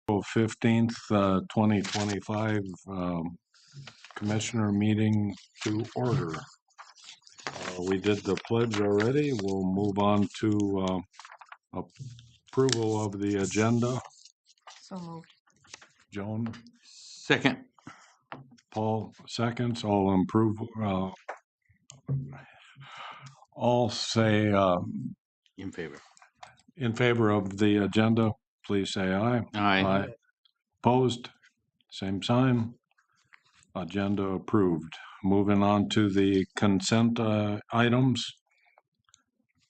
15th, 2025 Commissioner meeting to order. We did the pledge already. We'll move on to approval of the agenda. So moved. Joan? Second. Paul, seconds. All all say In favor. in favor of the agenda, please say aye. Aye. Opposed? Same sign. Agenda approved. Moving on to the consent items.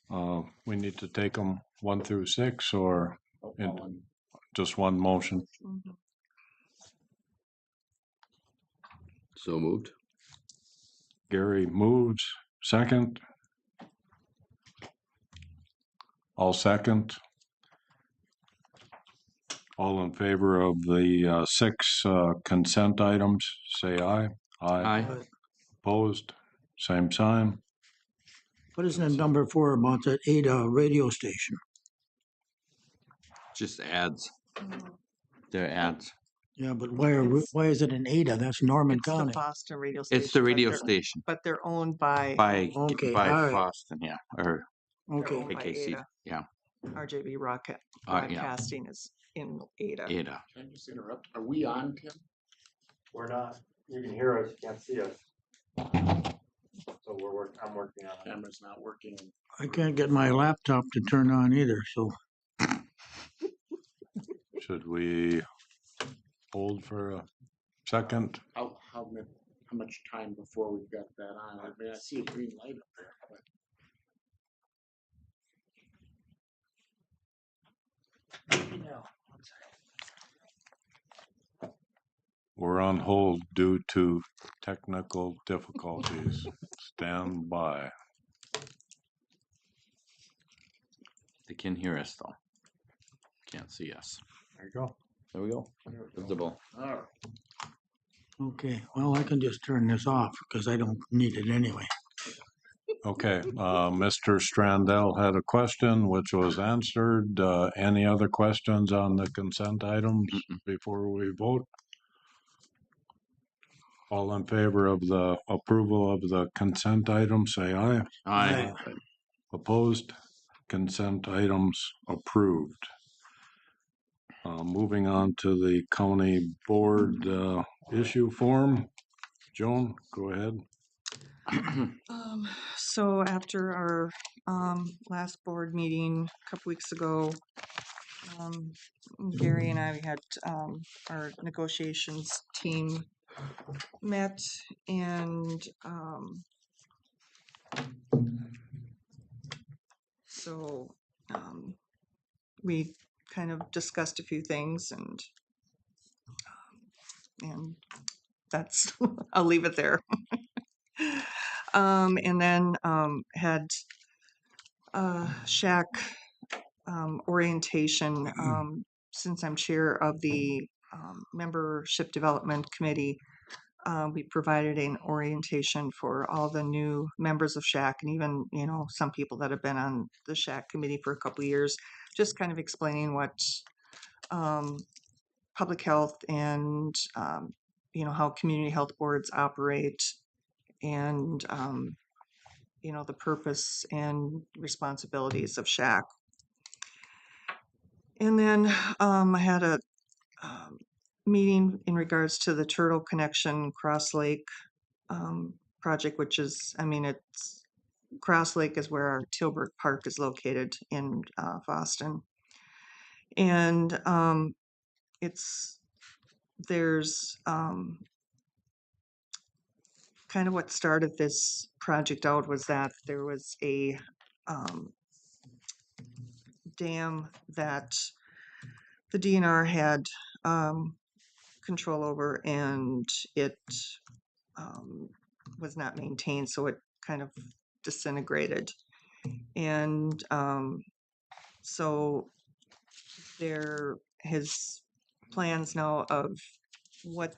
We need to take them 1 through 6 or in just one motion. Mhm. So moved. Gary moves. Second. All second. All in favor of the 6 consent items, say aye. Aye. Opposed? Same sign. What is that number for about that Ada radio station? Just ads. They're ads. Yeah, but why is it in Ada? That's Norman It's the County. Boston radio station. It's the radio but station they're owned by Okay, by all right. Boston, yeah, or Okay, owned by AKC, Ada. yeah, RJB yeah. Broadcasting is in Ada. Ada. Can I just interrupt? Are we on, Tim? We're not. You can hear us, you can't see us. So I'm working on it. Camera's not working. I can't get my laptop to turn on either, so Should we hold for a second? How much time before we've got that on? I mean, I see a green light up there, but. We're on hold due to technical difficulties. Stand by. They can hear us though. Can't see us. There you go. There we go. Visible. All right. okay. Well, I can just turn this off because I don't need it anyway. Okay, Mr. Strandell had a question which was answered. Any other questions on the consent items before we vote? All in favor of the approval of the consent items, say aye. Aye. Opposed? Consent items approved. Moving on to the county board issue form. Joan, go ahead. So after our last board meeting a couple weeks ago, Gary and I had our negotiations team met and so we kind of discussed a few things and that's I'll leave it there. And then had shack orientation. Since I'm chair of the membership development committee, we provided an orientation for all the new members of shack and even some people that have been on the shack committee for a couple of years, just kind of explaining what public health and how community health boards operate and the purpose and responsibilities of shack. And then I had a meeting in regards to the Turtle Connection Cross Lake project, which is, it's Cross Lake is where our Tilbrook Park is located in Boston. And there's kind of what started this project out was that there was a dam that the DNR had control over, and it was not maintained, so it kind of disintegrated. And so his plans now of what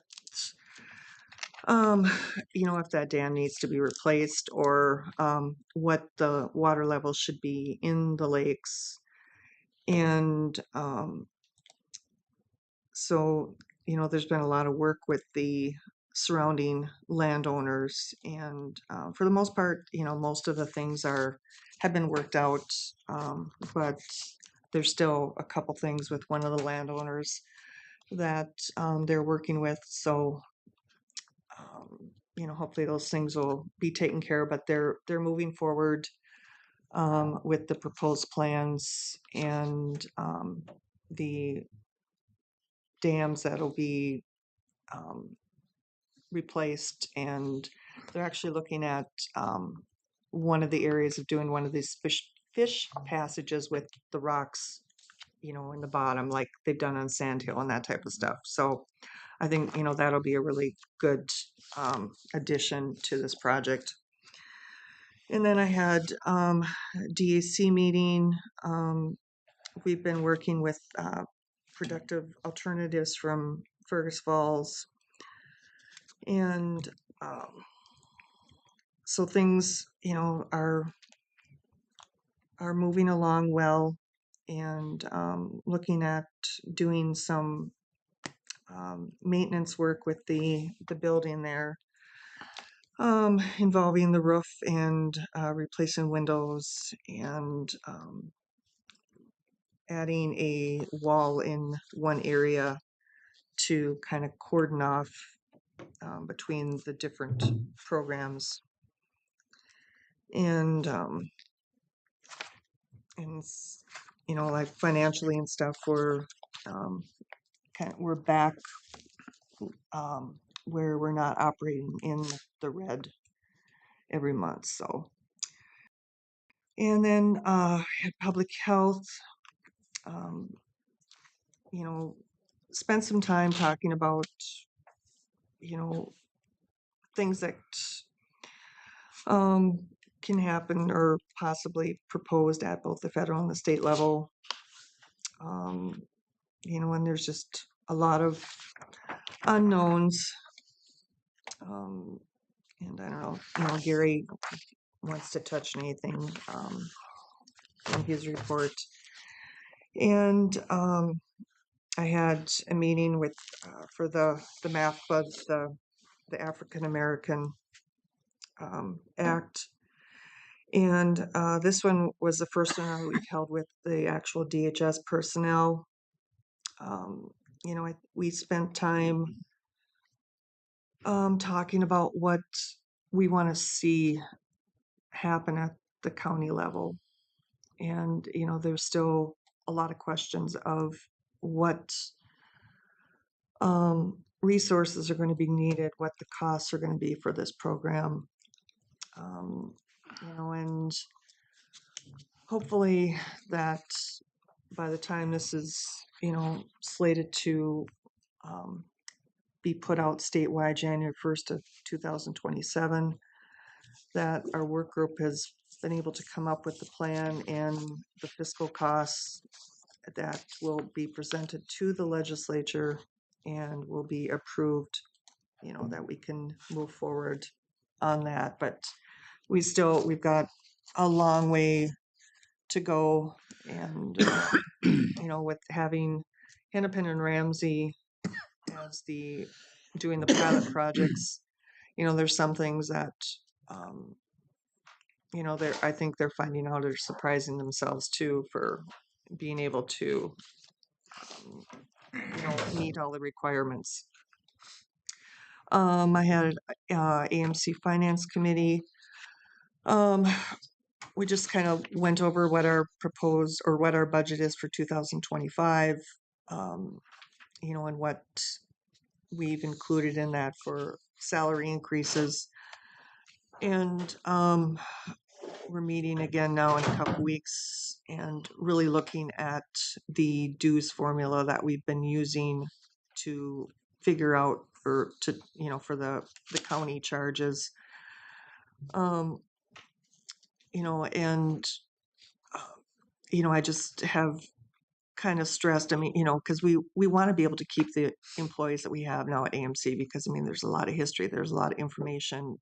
if that dam needs to be replaced or what the water level should be in the lakes. And So, there's been a lot of work with the surrounding landowners, and for the most part, most of the things have been worked out, but there's still a couple things with one of the landowners that they're working with. So, hopefully those things will be taken care of. But they're moving forward with the proposed plans and the dams that'll be replaced, and they're actually looking at one of the areas of doing one of these fish passages with the rocks, in the bottom, like they've done on Sand Hill and that type of stuff. So I think, that'll be a really good addition to this project. And then I had DAC meeting. We've been working with productive alternatives from Fergus Falls. And so things, are moving along well, and looking at doing some maintenance work with the building there, involving the roof and replacing windows and adding a wall in one area to kind of cordon off between the different programs. And like financially and stuff, we're back where we're not operating in the red every month. So, and then public health, spent some time talking about things that can happen or possibly proposed at both the federal and the state level. And there's just a lot of unknowns. And I don't know, Gary wants to touch anything in his report. And I had a meeting with for the math club, the African American Act. And this one was the first one we've held with the actual DHS personnel. We spent time talking about what we want to see happen at the county level. And, there's still a lot of questions of what resources are going to be needed, what the costs are going to be for this program. And hopefully that by the time this is, slated to be put out statewide January 1st of 2027, that our work group has been able to come up with the plan and the fiscal costs that will be presented to the legislature and will be approved, that we can move forward on that. But we've got a long way to go. And, with having Hennepin and Ramsey as doing the pilot projects, there's some things that, I think they're finding out or surprising themselves too for being able to, meet all the requirements. I had AMC Finance Committee. We just kind of went over what our proposed or what our budget is for 2025, and what we've included in that for salary increases. And we're meeting again now in a couple weeks and really looking at the dues formula that we've been using to figure out for the county charges. I just have kind of stressed, because we want to be able to keep the employees that we have now at AMC, because there's a lot of history, there's a lot of information,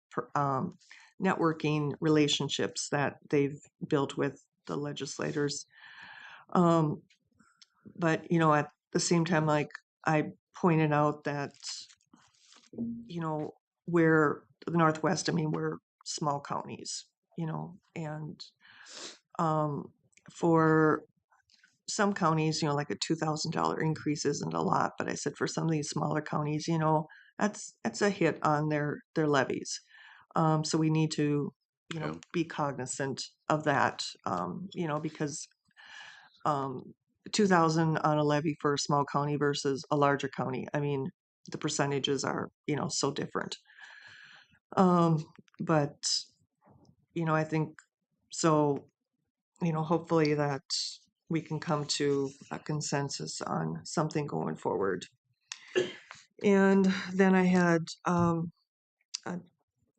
networking relationships that they've built with the legislators. But at the same time, like, I pointed out that, you know, we're the Northwest, I mean, we're small counties, you know, and for some counties, you know, like a $2,000 increase isn't a lot, but I said for some of these smaller counties, you know, that's a hit on their levies. So we need to, you know, Yeah. be cognizant of that, you know, because 2,000 on a levy for a small county versus a larger county, I mean, the percentages are, you know, so different. But you know, I think so, you know, hopefully that we can come to a consensus on something going forward. And then I had uh,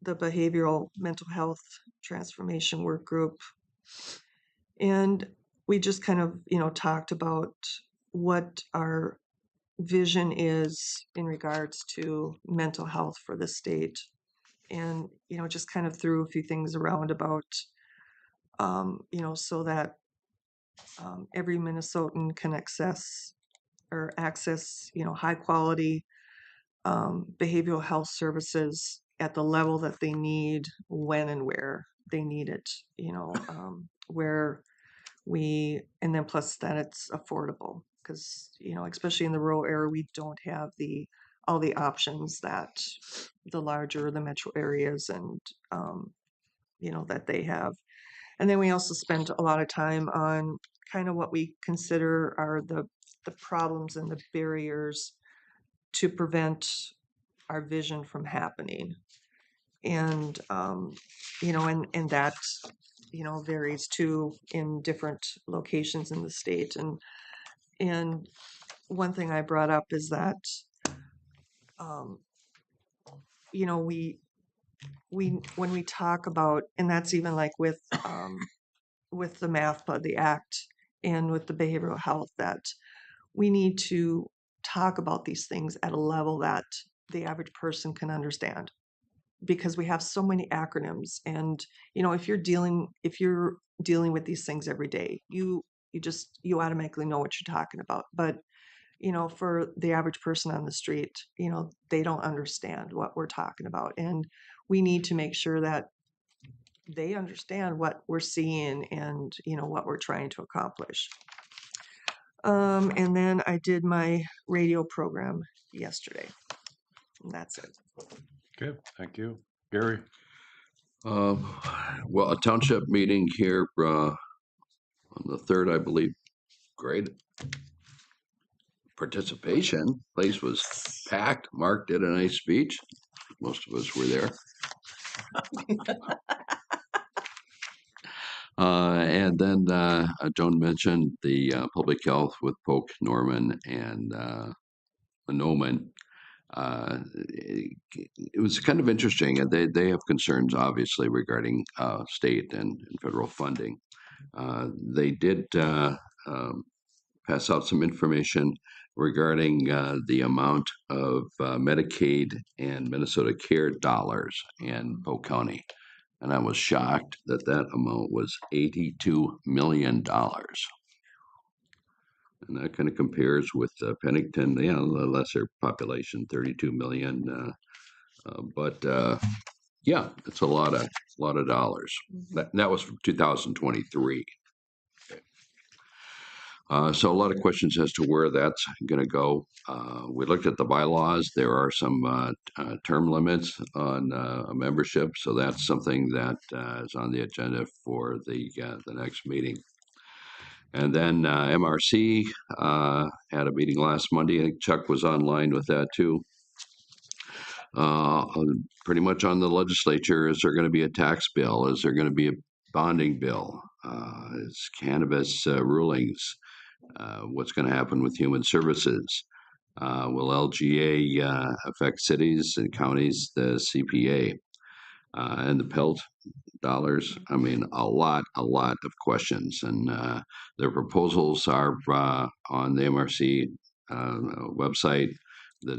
the behavioral mental health transformation work group, and we just kind of, you know, talked about what our vision is in regards to mental health for the state, and you know, just kind of threw a few things around about you know, so that every Minnesotan can access, you know, high quality behavioral health services at the level that they need, when and where they need it, you know, where and then plus that it's affordable, because, you know, especially in the rural area, we don't have all the options that the metro areas and, you know, that they have. And then we also spent a lot of time on kind of what we consider are the problems and the barriers to prevent our vision from happening. And you know, and that, you know, varies too in different locations in the state. And one thing I brought up is that you know, we when we talk about, and that's even like with the MAFPA, the act, and with the behavioral health, that we need to talk about these things at a level that the average person can understand, because we have so many acronyms. And you know, if you're dealing with these things every day, you automatically know what you're talking about. But you know, for the average person on the street, you know, they don't understand what we're talking about, and we need to make sure that they understand what we're seeing and, you know, what we're trying to accomplish. And then I did my radio program yesterday. And that's it. Okay, thank you. Gary? Well, a township meeting here on the 3rd, I believe. Great participation. Place was packed. Mark did a nice speech. Most of us were there. And then Joan mentioned the public health with Polk, Norman, and Noman. It was kind of interesting. They have concerns, obviously, regarding state and federal funding. They did pass out some information regarding the amount of Medicaid and Minnesota Care dollars in Polk County. And I was shocked that amount was $82 million. And that kind of compares with Pennington, you know, the lesser population, 32 million. But yeah, it's a lot of dollars. That was from 2023. So a lot of questions as to where that's going to go. We looked at the bylaws. There are some term limits on a membership, so that's something that is on the agenda for the next meeting. And then MRC had a meeting last Monday. I think Chuck was online with that too. Pretty much on the legislature, is there going to be a tax bill? Is there going to be a bonding bill? Is cannabis rulings? What's going to happen with human services? Will LGA affect cities and counties, the CPA, and the PELT dollars? I mean, a lot of questions. And their proposals are on the MRC website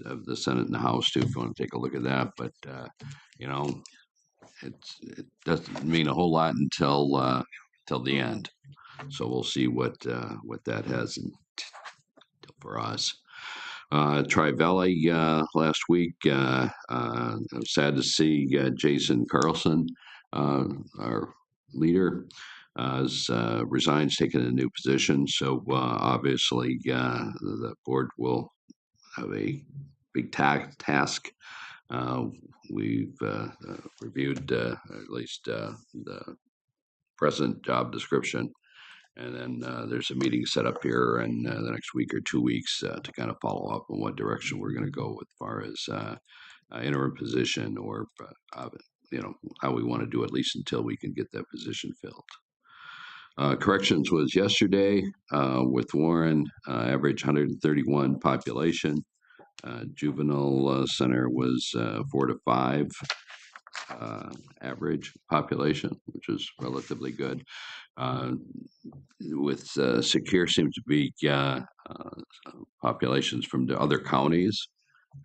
of the Senate and the House, too, if you want to take a look at that. But, you know, it doesn't mean a whole lot until the end. So we'll see what that has for us. Tri-Valley last week. I'm sad to see Jason Carlson, our leader, has resigned, taken a new position. So obviously the board will have a big task. We've reviewed at least the present job description. And then there's a meeting set up here in the next week or 2 weeks to kind of follow up on what direction we're going to go as far as interim position or, how we want to do at least until we can get that position filled. Corrections was yesterday with Warren, average 131 population. Juvenile center was 4 to 5 average population, which is relatively good. With Secure seems to be populations from the other counties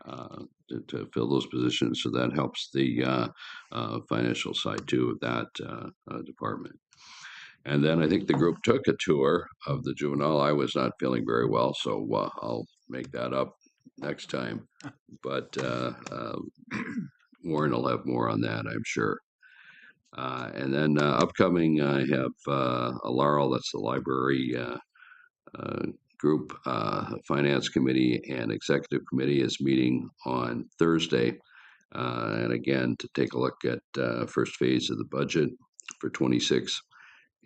to fill those positions, so that helps the financial side too of that department. And then I think the group took a tour of the juvenile. I was not feeling very well, so I'll make that up next time. But Warren will have more on that, I'm sure. And then upcoming, I have a Laurel, that's the library group, finance committee and executive committee is meeting on Thursday. And again, to take a look at first phase of the budget for 26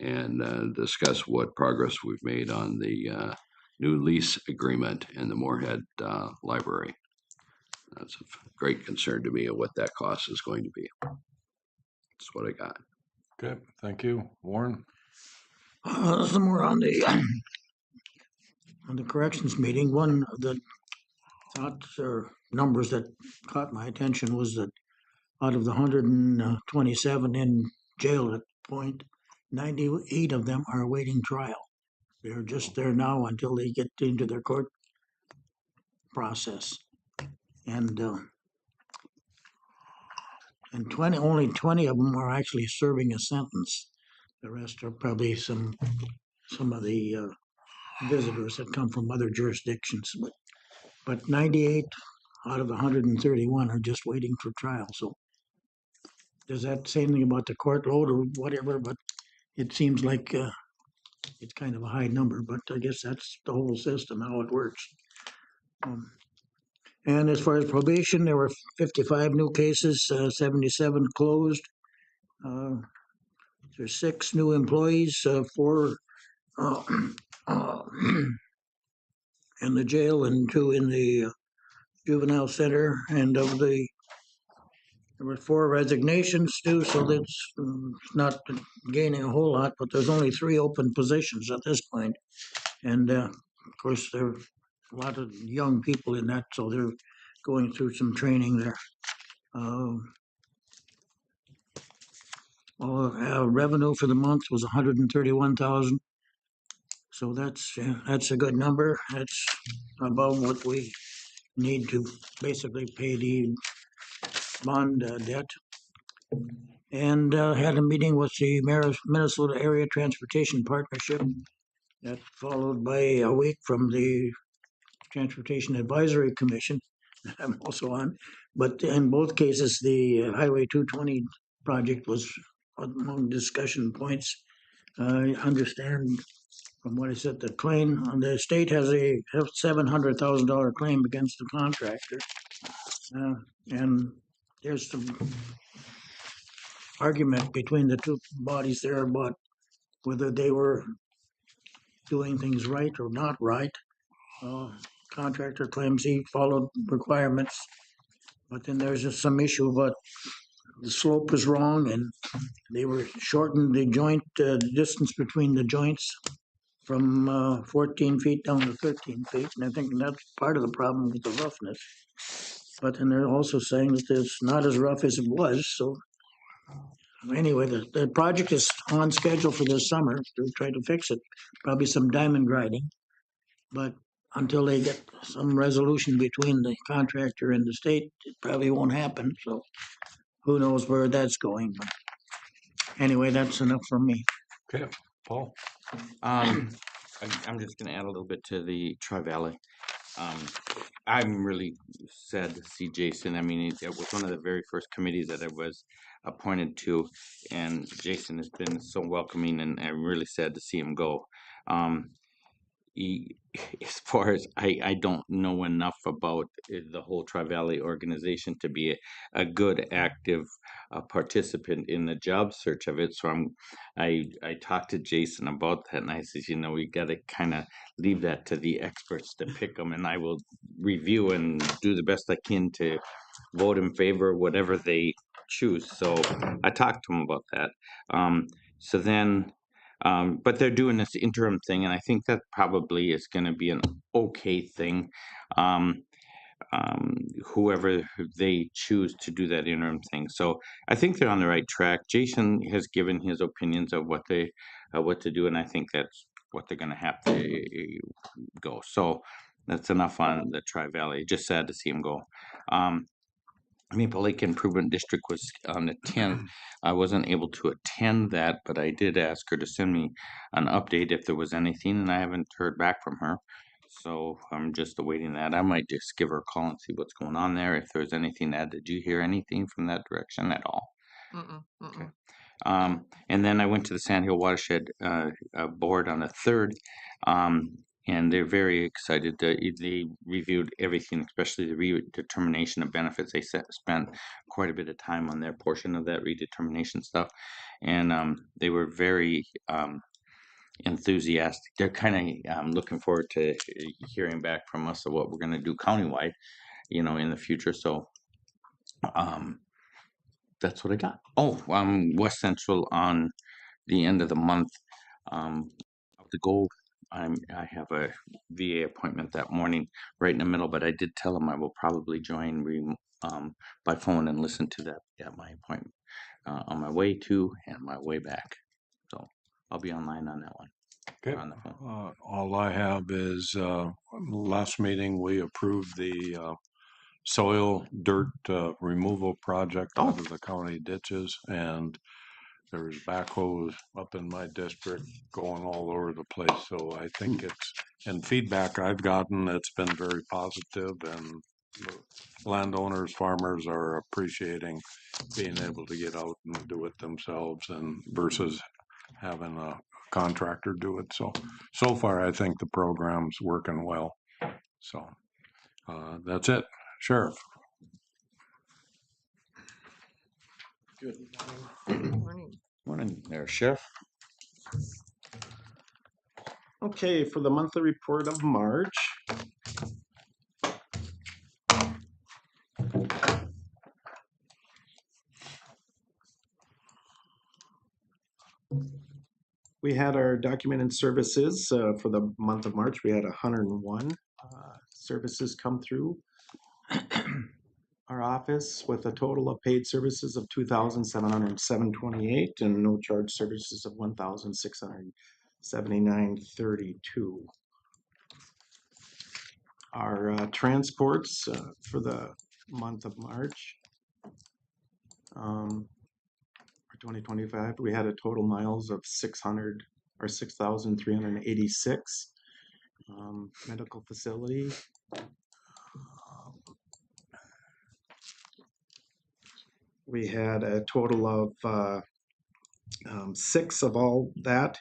and discuss what progress we've made on the new lease agreement in the Moorhead Library. That's of great concern to me of what that cost is going to be. That's what I got. Okay, thank you. Warren? Some more on the corrections meeting. One of the thoughts or numbers that caught my attention was that out of the 127 in jail at point, 98 of them are awaiting trial. They're just there now until they get into their court process. And only 20 of them are actually serving a sentence. The rest are probably some of the visitors that come from other jurisdictions. But 98 out of 131 are just waiting for trial. So does that say anything about the court load or whatever? But it seems like it's kind of a high number, but I guess that's the whole system, how it works. And as far as probation, there were 55 new cases, 77 closed. There's 6 new employees, 4 in the jail and 2 in the juvenile center. And there were 4 resignations too, so that's not gaining a whole lot, but there's only 3 open positions at this point. And of course, there are a lot of young people in that, so they're going through some training there. Revenue for the month was 131,000. So that's a good number. That's above what we need to basically pay the bond debt. And had a meeting with the Minnesota Area Transportation Partnership. That followed by a week from the Transportation Advisory Commission that I'm also on. But in both cases, the Highway 220 project was among discussion points. I understand from what I said, the state has a $700,000 claim against the contractor. And there's some argument between the two bodies there about whether they were doing things right or not right. Contractor claims he followed requirements, but then there's just some issue about the slope was wrong and they were shortened the joint distance between the joints from 14 feet down to 13 feet. And I think that's part of the problem with the roughness. But then they're also saying that it's not as rough as it was. So anyway, the project is on schedule for this summer to try to fix it. Probably some diamond grinding. But until they get some resolution between the contractor and the state, it probably won't happen. So who knows where that's going. But anyway, that's enough from me. Okay, Paul? I'm just going to add a little bit to the Tri-Valley. I'm really sad to see Jason. I mean, it was one of the very first committees that I was appointed to, and Jason has been so welcoming, and I'm really sad to see him go. Um, he, as far as I don't know enough about the whole Tri Valley organization to be a good active participant in the job search of it. So I talked to Jason about that, and I says, you know, we got to kind of leave that to the experts to pick them, and I will review and do the best I can to vote in favor of whatever they choose. So I talked to him about that. So then. But they're doing this interim thing, and I think that probably is going to be an okay thing. Um, Whoever they choose to do that interim thing. So I think they're on the right track. Jason has given his opinions of what to do, and I think that's what they're going to have to go. So that's enough on the Tri Valley. Just sad to see him go. Maple Lake Improvement District was on the 10th. I wasn't able to attend that, but I did ask her to send me an update if there was anything, and I haven't heard back from her. So I'm just awaiting that. I might just give her a call and see what's going on there. If there's anything to add, did you hear anything from that direction at all? Mm-mm, Okay. mm-mm. And then I went to the Sand Hill Watershed Board on the 3rd, and they're very excited. They reviewed everything, especially the redetermination of benefits. They spent quite a bit of time on their portion of that redetermination stuff, and they were very enthusiastic. They're kind of looking forward to hearing back from us of what we're going to do countywide, you know, in the future. So that's what I got. Oh, West Central on the end of the month. To go, I have a VA appointment that morning, right in the middle. But I did tell him I will probably join by phone and listen to that at my appointment on my way to and my way back. So I'll be online on that one. Okay. On the phone. All I have is, last meeting, we approved the soil dirt removal project Oh. out of the county ditches, and there's backhoes up in my district going all over the place. So I think it's, and feedback I've gotten, it's been very positive, and landowners, farmers are appreciating being able to get out and do it themselves, and versus having a contractor do it. So far, I think the program's working well. So that's it. Sheriff. Morning. Morning there, Sheriff. Okay, for the monthly report of March. We had our documented services for the month of March. We had 101 services come through our office with a total of paid services of 2,707.28 and no charge services of 1,679.32. Our transports for the month of March for 2025, we had a total miles of 6,386. Medical facility. We had a total of 6 of all that.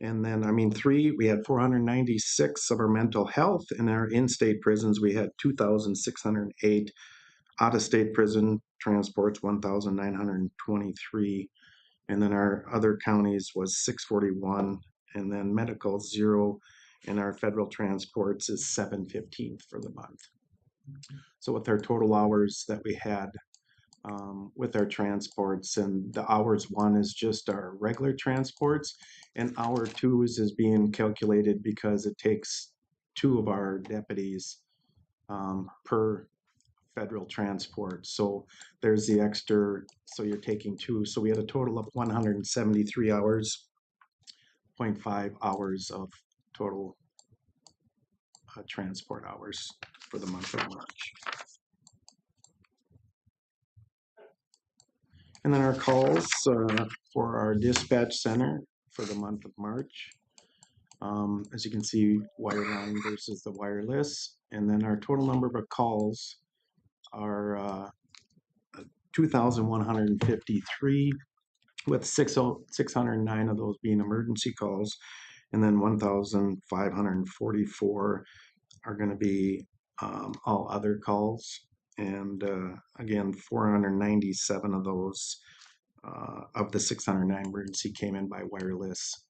And then, I mean, 3, we had 496 of our mental health. In our in-state prisons, we had 2,608. Out-of-state prison transports, 1,923. And then our other counties was 641. And then medical, 0. And our federal transports is 715 for the month. So with our total hours that we had with our transports, and the hours 1 is just our regular transports, and hour 2 is being calculated because it takes 2 of our deputies per federal transport. So there's the extra, so you're taking 2. So we had a total of 173 hours, 0.5 hours of total transport hours for the month of March. And then our calls for our dispatch center for the month of March. As you can see, wireline versus the wireless. And then our total number of calls are 2,153, with 609 of those being emergency calls, and then 1,544 are going to be all other calls. And again, 497 of those of the 609 emergency came in by wireless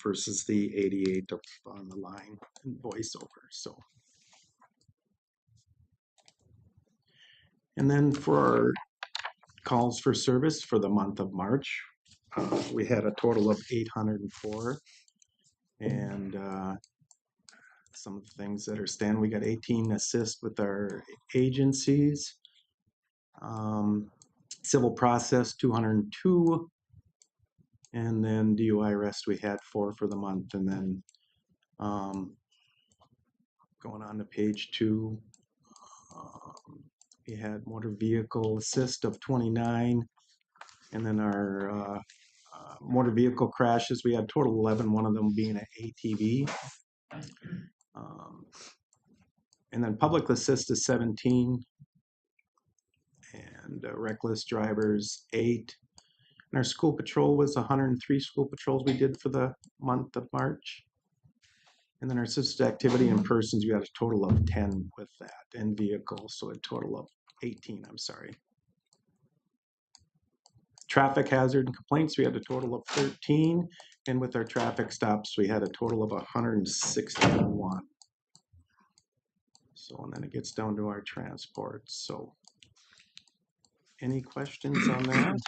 versus the 88 up on the line and voiceover. So, and then for our calls for service for the month of March, we had a total of 804. And some of the things that are standing, we got 18 assists with our agencies. Civil process, 202. And then DUI arrest, we had 4 for the month. And then going on to page 2, we had motor vehicle assist of 29. And then our motor vehicle crashes, we had total 11, one of them being an ATV. And then public assist is 17. And reckless drivers, 8. And our school patrol was 103 school patrols we did for the month of March. And then our assisted activity in persons, we had a total of 10 with that, and vehicles, so a total of 18, I'm sorry. Traffic hazard and complaints, we had a total of 13. And with our traffic stops, we had a total of 161. So, and then it gets down to our transports. So, any questions on that?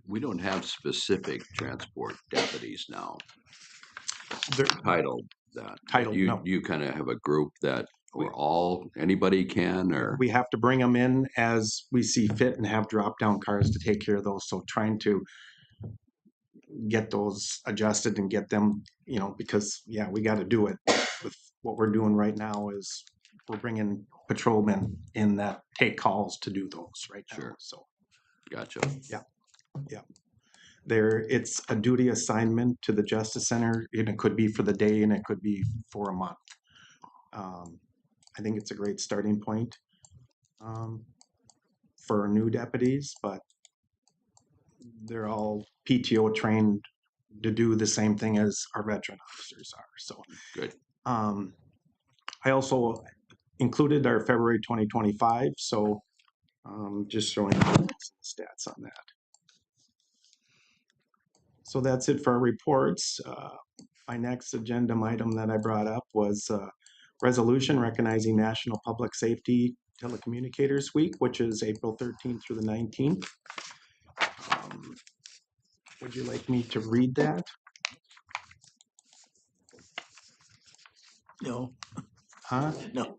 We don't have specific transport deputies now They're titled that. titled, no. You kind of have a group that anybody can, or We have to bring them in as we see fit and have drop down cars to take care of those. So trying to get those adjusted and get them, because yeah, we got to do it. With what we're doing right now is we're bringing patrolmen in that take calls to do those right now. Sure. So gotcha. yeah. It's a duty assignment to the Justice Center, and it could be for the day and it could be for a month. I think it's a great starting point for new deputies, but they're all PTO trained to do the same thing as our veteran officers are. So Good. I also included our February 2025, so just showing some stats on that. So that's it for our reports. My next agenda item that I brought up was resolution recognizing National Public Safety Telecommunicators Week, which is April 13th through the 19th. Would you like me to read that? No, Huh? no.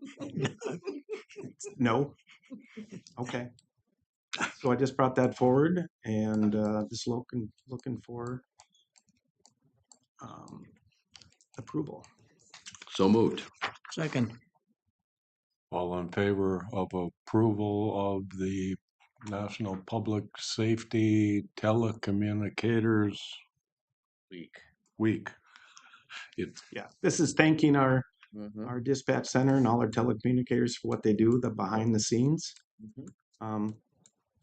No? Okay. So I just brought that forward and just looking for approval. So moved. Second. All in favor of approval of the National Public Safety Telecommunicators Week? Yeah, this is thanking our Mhm. our dispatch center and all our telecommunicators for what they do, the behind the scenes.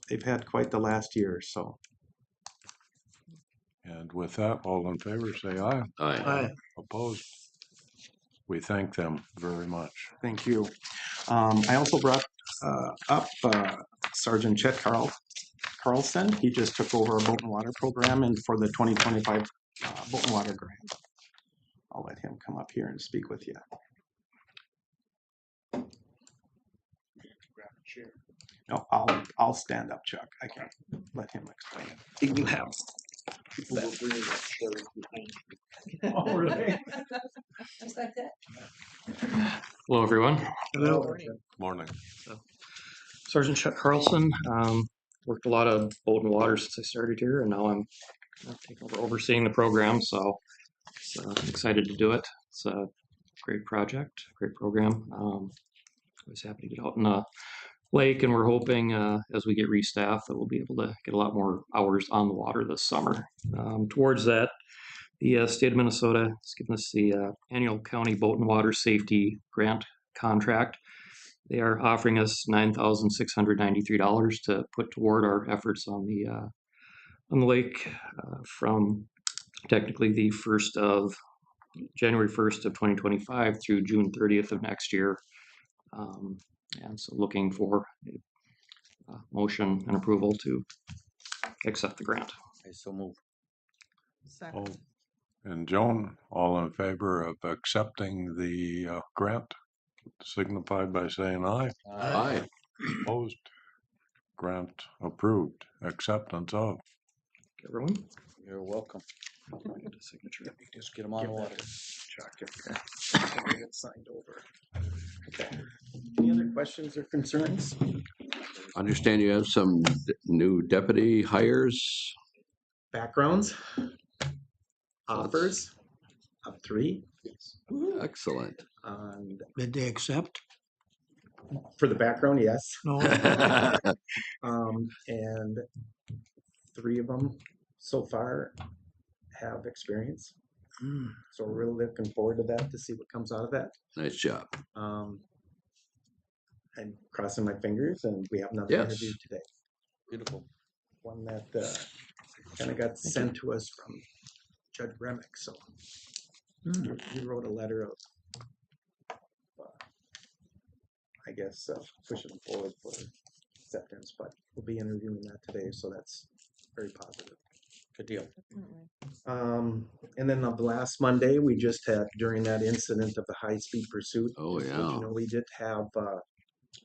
They've had quite the last year, so. And with that, all in favor, say aye. Aye. Opposed? We thank them very much. Thank you. I also brought up Sergeant Chet Carlson. He just took over our boat and water program and for the 2025 boat and water grant. I'll let him come up here and speak with you. Grab a chair. No, I'll stand up, Chuck. I can let him explain it. You have. People will bring that chair behind you. Oh, really? Just like that. Hello, everyone. Hello. Morning. Sergeant Chuck Carlson. Worked a lot of boat and water since I started here, and now I'm taking over overseeing the program. So excited to do it. It's a great project, great program. I was happy to get out in the lake, and we're hoping as we get restaffed that we'll be able to get a lot more hours on the water this summer. Towards that, The state of Minnesota has given us the annual county boat and water safety grant contract. They are offering us $9,693 to put toward our efforts on the lake from technically the January 1st of 2025 through June 30th of next year. And so looking for a motion and approval to accept the grant. I so move. Second. Oh, and Joan, all in favor of accepting the grant, signify by saying aye. Aye. Opposed? Grant approved. Acceptance of. Everyone? You're welcome. Get a signature. Just get them on the water. Chuck, if it's signed over. Okay. Any other questions or concerns? Understand you have some new deputy hires. Backgrounds? Offers of 3. Excellent. And Did they accept? for the background, yes. No. And 3 of them so far have experience. Hmm. So we're really looking forward to that, to see what comes out of that. Nice job. I'm crossing my fingers, and we have another Yes. interview today. Beautiful. One that kind of got sent to us from Judge Remick. So he wrote a letter of, I guess, pushing forward for acceptance. But we'll be interviewing that today, so that's very positive. Good deal. And then the last Monday, we just had, during that incident of the high-speed pursuit. Oh, just to yeah. let you know, we did have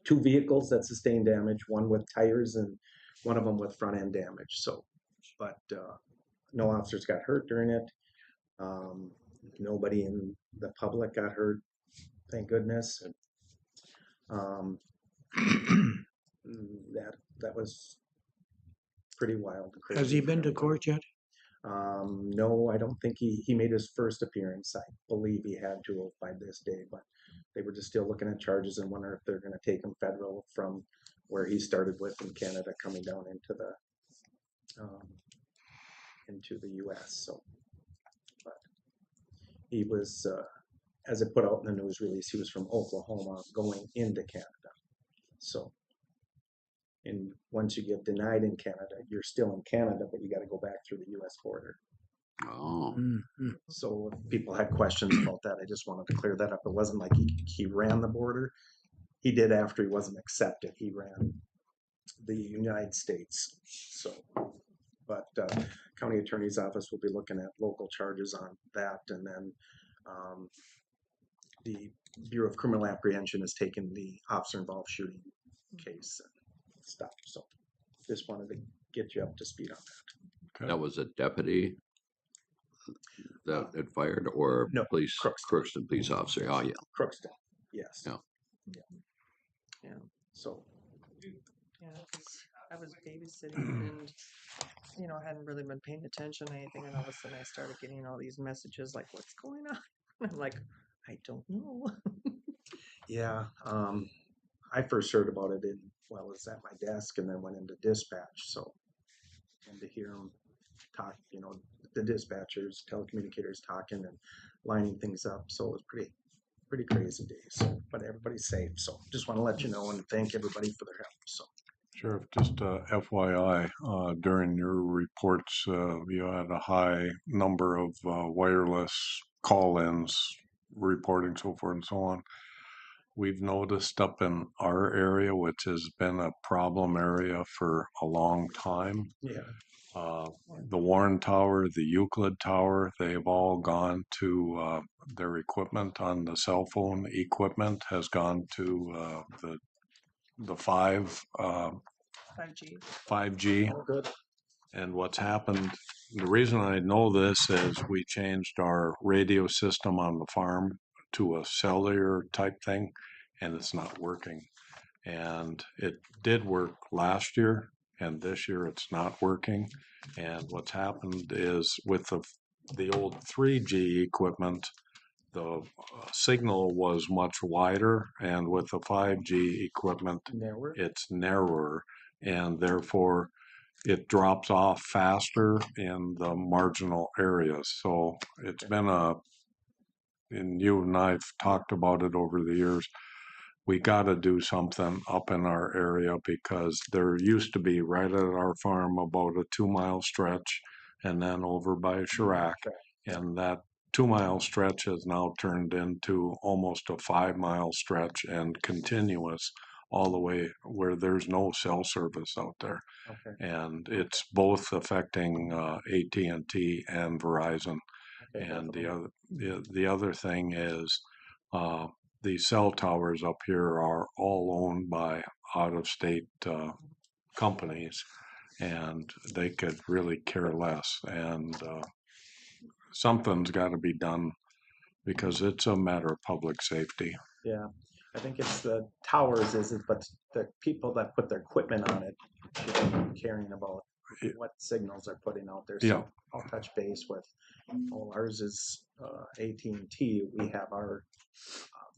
2 vehicles that sustained damage, one with tires and one of them with front-end damage. So, but no officers got hurt during it. Nobody in the public got hurt, thank goodness. That was pretty wild. Has he been to court yet? No, I don't think he made his first appearance. I believe he had to by this day, but they were just still looking at charges and wondering if they're going to take him federal from where he started with in Canada, coming down into the U.S. So, but he was, as it put out in the news release, he was from Oklahoma going into Canada. So, and once you get denied in Canada, you're still in Canada, but you got to go back through the U.S. border. Oh, So if people had questions about that, I just wanted to clear that up. It wasn't like he ran the border. He did after he wasn't accepted. He ran the United States. So, but county attorney's office will be looking at local charges on that, and then the Bureau of Criminal Apprehension has taken the officer-involved shooting case and stuff. So, just wanted to get you up to speed on that. that was a deputy that had fired, or No, police, Crookston. police officer. Oh, yeah. Crookston, yes. Yeah. Yeah. So, Yeah, 'cause I was babysitting and, hadn't really been paying attention to anything. And all of a sudden I started getting all these messages like, what's going on? I'm like, I don't know. yeah, I first heard about it I was at my desk and then went into dispatch. So, and to hear them talk, the dispatchers, telecommunicators talking and lining things up. So it was pretty crazy days, but everybody's safe. So just want to let you know and thank everybody for their help. So. Sheriff, just FYI, during your reports, you had a high number of wireless call-ins, reporting, so forth and so on. We've noticed up in our area, which has been a problem area for a long time, Yeah. the Warren Tower, the Euclid Tower, they've all gone to their equipment on the cell phone equipment has gone to the 5G. 5G. Oh, good. And what's happened, the reason I know this is we changed our radio system on the farm to a cellular type thing, and it's not working. And it did work last year, and this year it's not working. And what's happened is with the old 3G equipment, the signal was much wider, and with the 5G equipment, Network. it's narrower, and therefore it drops off faster in the marginal areas. So it's been and you and I've talked about it over the years. We got to do something up in our area because there used to be right at our farm about a 2 mile stretch and then over by Chirac. And that 2 mile stretch has now turned into almost a 5 mile stretch and continuous all the way where there's no cell service out there. Okay. And it's both affecting AT&T and Verizon. Okay, And both of the other thing is the cell towers up here are all owned by out-of-state companies, and they could really care less. And something's got to be done because it's a matter of public safety. Yeah, I think it's the towers but the people that put their equipment on it should be caring about Yeah. what signals they're putting out there. Yeah. So I'll touch base with, ours is AT&T. We have our,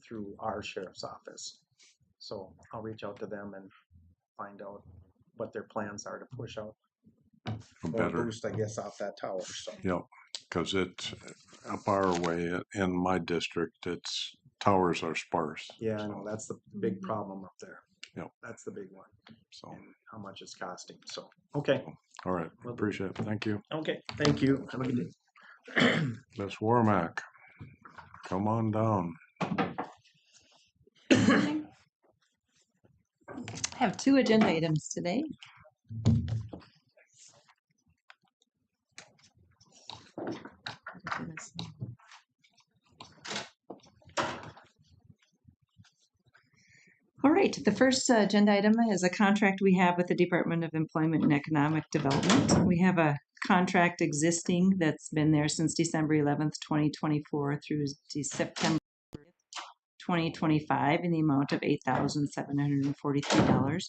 through our sheriff's office. So I'll reach out to them and find out what their plans are to push out. Or Better, boost, I guess, off that tower, so. because it's up our way in my district. It's towers are sparse. Yeah, I know, that's the big problem up there. Yep. That's the big one, So, and how much it's costing, so, okay. all right, appreciate it. Thank you. Okay, thank you. Have a good day. Miss Warmack, come on down. I have 2 agenda items today. All right, the first agenda item is a contract we have with the Department of Employment and Economic Development. We have a contract existing that's been there since December 11th, 2024 through September 2025 in the amount of $8,743.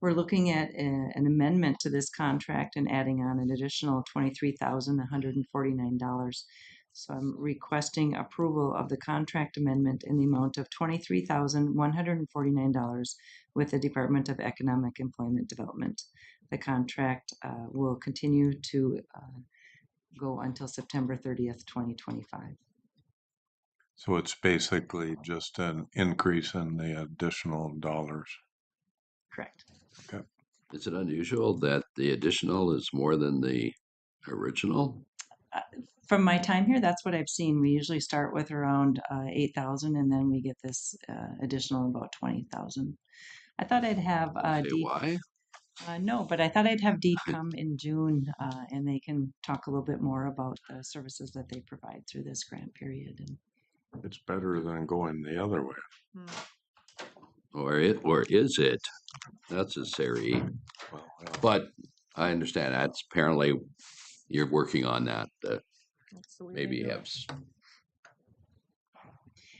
We're looking at an amendment to this contract and adding on an additional $23,149. So I'm requesting approval of the contract amendment in the amount of $23,149 with the Department of Economic Employment Development. The contract will continue to go until September 30th, 2025. So it's basically just an increase in the additional dollars. Correct. Is it unusual that the additional is more than the original? From my time here, that's what I've seen. We usually start with around 8,000, and then we get this additional about 20,000. I thought I'd have Say Dee. why? No, but I thought I'd have Dee come in June, and they can talk a little bit more about the services that they provide through this grant period. And It's better than going the other way. Or is it necessary? Well, But I understand that's apparently you're working on that. Maybe have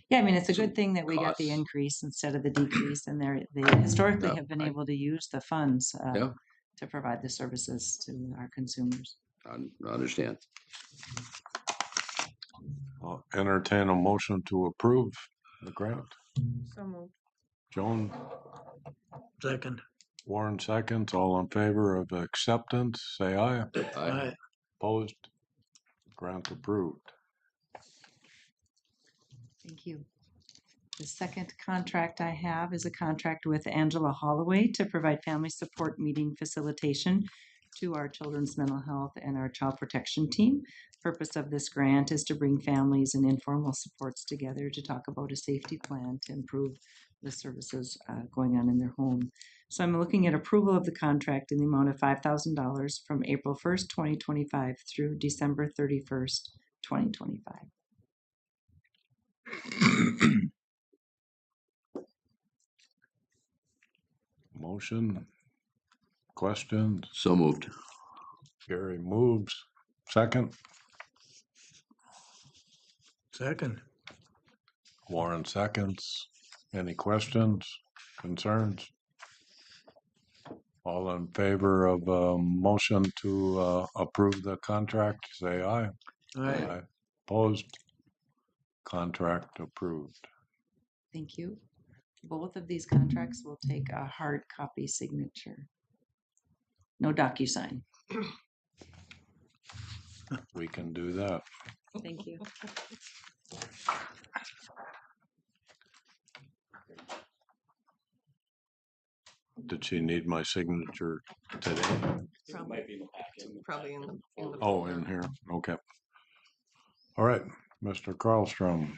yeah, I mean, it's a Some good thing that we got the costs. increase instead of the decrease, and they historically Yeah, have been I- able to use the funds Yeah. to provide the services to our consumers. I understand. I'll entertain a motion to approve the grant. So moved. Joan, Second. Warren seconds. All in favor of acceptance, say aye. Aye. Opposed? Grant approved. Thank you. The second contract I have is a contract with Angela Holloway to provide family support meeting facilitation to our children's mental health and our child protection team. Purpose of this grant is to bring families and informal supports together to talk about a safety plan to improve the services going on in their home. So I'm looking at approval of the contract in the amount of $5,000 from April 1st, 2025 through December 31st, 2025. Motion? Questions? So moved. Gary moves. Second? Second. Warren seconds. Any questions, concerns? All in favor of a motion to approve the contract, say aye. Aye. Opposed? Contract approved. Thank you. Both of these contracts will take a hard copy signature. No DocuSign. We can do that. Thank you. Did she need my signature today? Probably in the. Oh, in here, okay. All right, Mr. Carlstrom.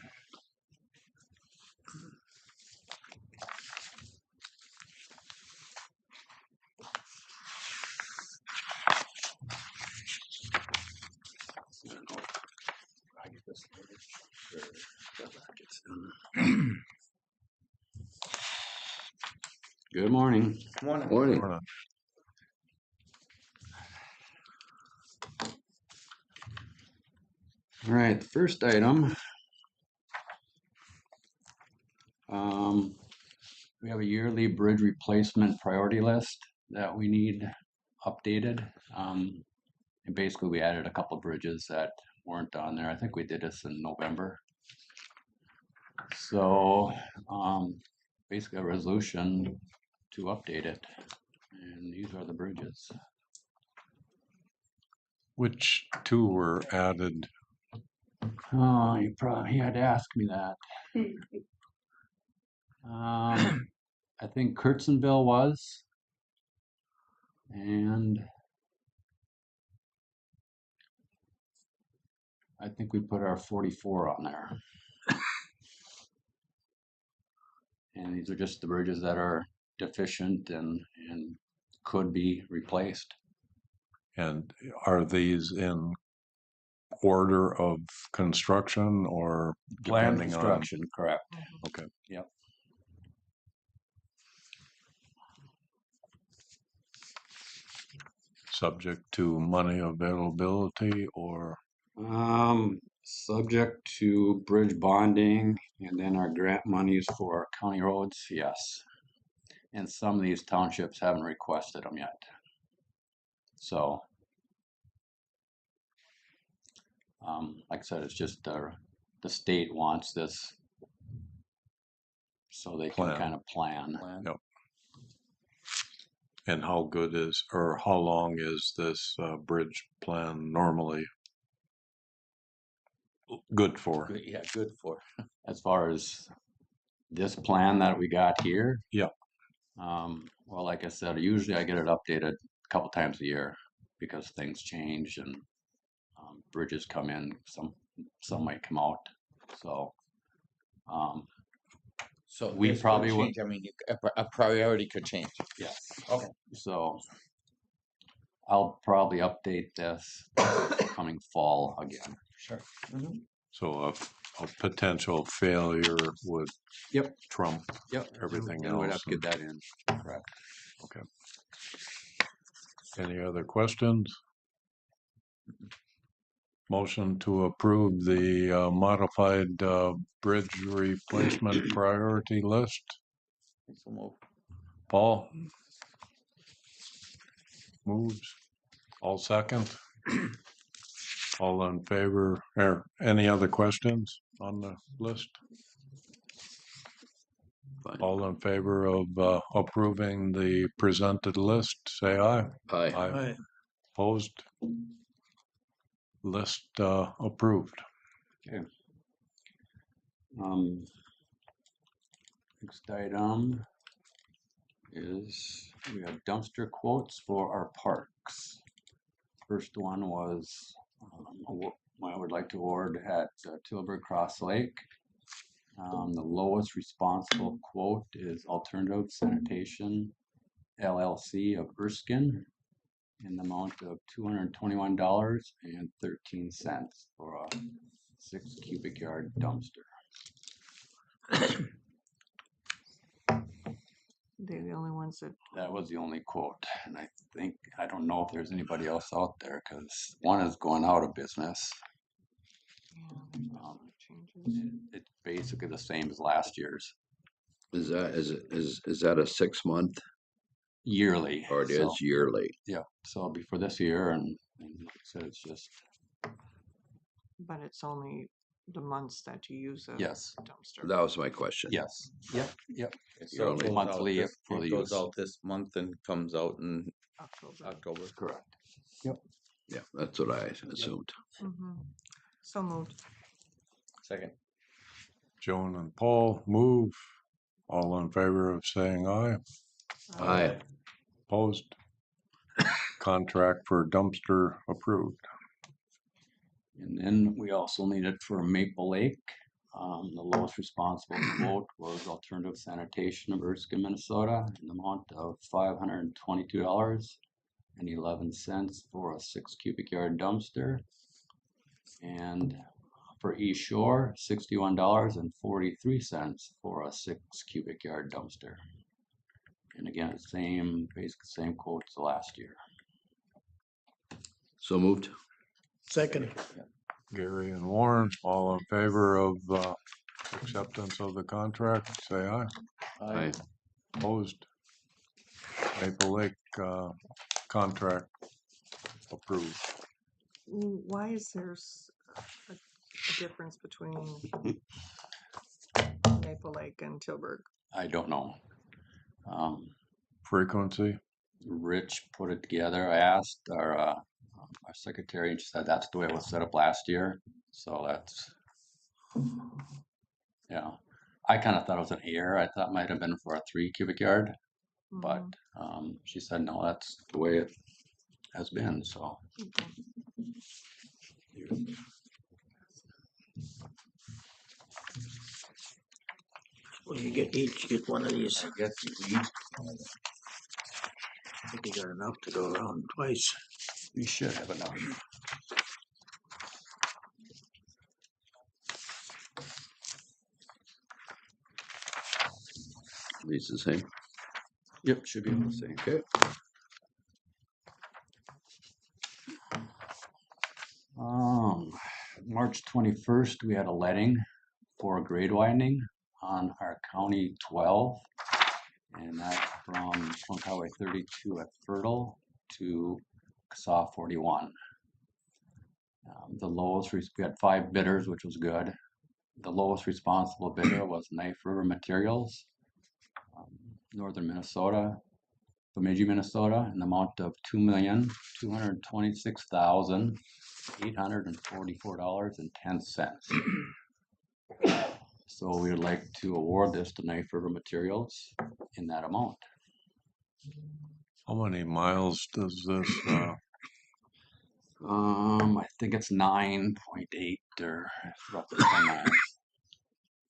Good morning. Morning. Morning. Morning. All right, the first item. We have a yearly bridge replacement priority list that we need updated. And basically we added a couple bridges that weren't on there. I think we did this in November. So, basically a resolution to update it. And these are the bridges. Which two were added? Oh, he had to ask me that. I think Kurtzenville was, and I think we put our 44 on there. And these are just the bridges that are deficient and could be replaced. And are these in order of construction or Planned depending on? construction, correct. Okay. Yep. Subject to money availability or? Subject to bridge bonding and then our grant monies for our county roads, yes. And some of these townships haven't requested them yet. So, like I said, it's just the state wants this so they can Plan. kind of plan. Yep. And how good is, or how long is this bridge plan normally good for? Good, yeah, good for. As far as this plan that we got here. Yeah. Well, like I said, usually I get it updated a couple times a year because things change and bridges come in. Some might come out. So, So we this could probably would- change. I mean, a priority could change. yes. Okay. So I'll probably update this coming fall again. Sure. So a potential failure would Yep. trump Yep. everything And we'd have else. to get that in. Correct. Okay. Any other questions? Motion to approve the modified bridge replacement priority list. So move. Paul? Moves. All second? All in favor? Or any other questions on the list? Fine. All in favor of approving the presented list, say aye. Aye. Aye. Opposed? List approved. Okay. Next item is we have dumpster quotes for our parks. First one was I would like to award at Tilbury Cross Lake. The lowest responsible quote is Alternative Sanitation LLC of Erskine in the amount of $221.13 for a 6 cubic yard dumpster. They're the only ones that. That was the only quote, and I don't know if there's anybody else out there because one is going out of business. It's basically the same as last year's. Is that a 6 month Yearly. or it is yearly? Yeah, so it'll be for this year, and like I said, it's just But it's only the months that you use a Yes, dumpster. That was my question. yes, yep. You're only- Monthly for the It goes use. out this month and comes out in October. October. Correct. Yeah, that's what I assumed. Mhm. So moved. Second. Joan and Paul move. All in favor of saying aye. Aye. Opposed? Contract for dumpster approved. And then we also need it for Maple Lake. The lowest responsible quote was Alternative Sanitation of Erskine, Minnesota, in the amount of $522.11 for a 6 cubic yard dumpster. And for East Shore, $61.43 for a 6 cubic yard dumpster. And again, basically same quote as last year. So moved. Second. Gary and Warren, all in favor of acceptance of the contract, say aye. Aye. Opposed? Maple Lake contract approved. Why is there a difference between Maple Lake and Tilburg? I don't know. Frequency? Rich put it together. I asked our secretary, and she said that's the way it was set up last year. So that's, yeah. I kind of thought it was an error. I thought it might have been for a 3 cubic yard, but she said no, that's the way it has been. So Well, you get one of these. I guess we I think you got enough to go around twice. should have enough. These the same. Yep, should be able to see. Okay. March 21st, we had a letting for grade widening on our County 12, and that's from Trunk Highway 32 at Fertile to SAW 41. The lowest, we had 5 bidders, which was good. The lowest responsible bidder was Knife River Materials, Northern Minnesota, Bemidji, Minnesota, in the amount of $2,226,844.10. So we would like to award this to Knife River Materials in that amount. How many miles does this, I think it's 9.8 or roughly 10 miles.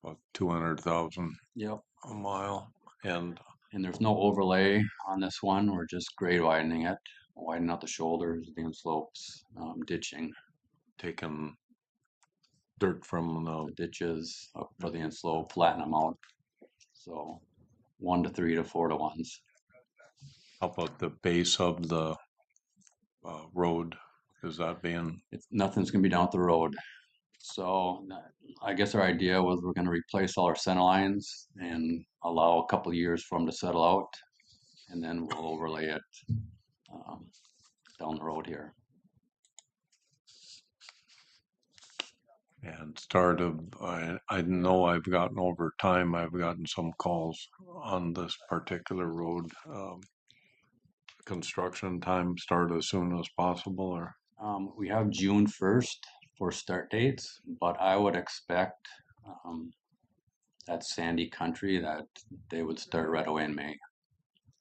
about 200,000 Yep. a mile? And there's no overlay on this one. We're just grade widening it, widening out the shoulders, the slopes, ditching taking dirt from the the, ditches up for the inslope, flatten them out. So 1 to 3 to 4 to 1s. how about the base of the road? Is that being, Nothing's gonna be down at the road. So I guess our idea was we're gonna replace all our center lines and allow a couple of years for them to settle out, and then we'll overlay it down the road here. and I know I've gotten over time, I've gotten some calls on this particular road. Construction time start as soon as possible, or? We have June 1st for start dates, but I would expect that sandy country that they would start right away in May,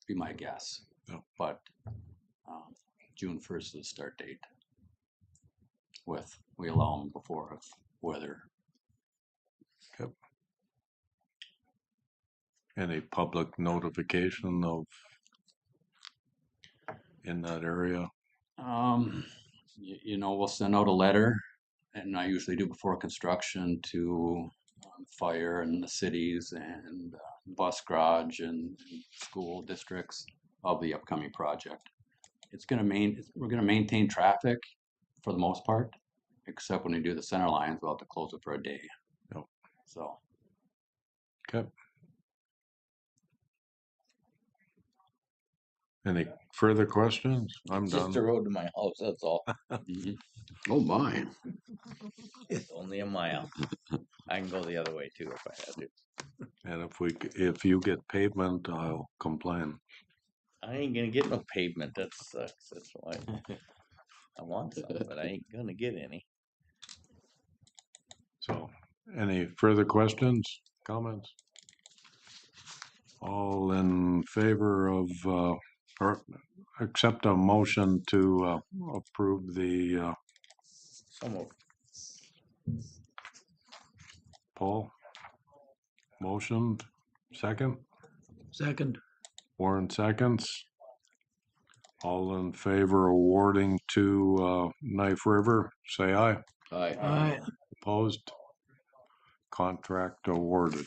be my guess. Yep. But June 1st is the start date. We allow them before with weather. Yep. Any public notification of in that area? We'll send out a letter, and I usually do before construction to fire and the cities and bus garage and school districts of the upcoming project. We're gonna maintain traffic for the most part, except when we do the center lines, we'll have to close it for a day. Yep. So. Okay. Any further questions? I'm Just done. the road to my house, that's all. Mhm. Oh, my. It's only a mile. I can go the other way too if I had to. And if you get pavement, I'll complain. I ain't gonna get no pavement. That sucks. That's why I want some, but I ain't gonna get any. So, any further questions, comments? All in favor of, or accept a motion to approve the, So moved. Paul? Motioned, second? Second. Warren seconds. All in favor of awarding to Knife River, say aye. Aye. Aye. Opposed? Contract awarded.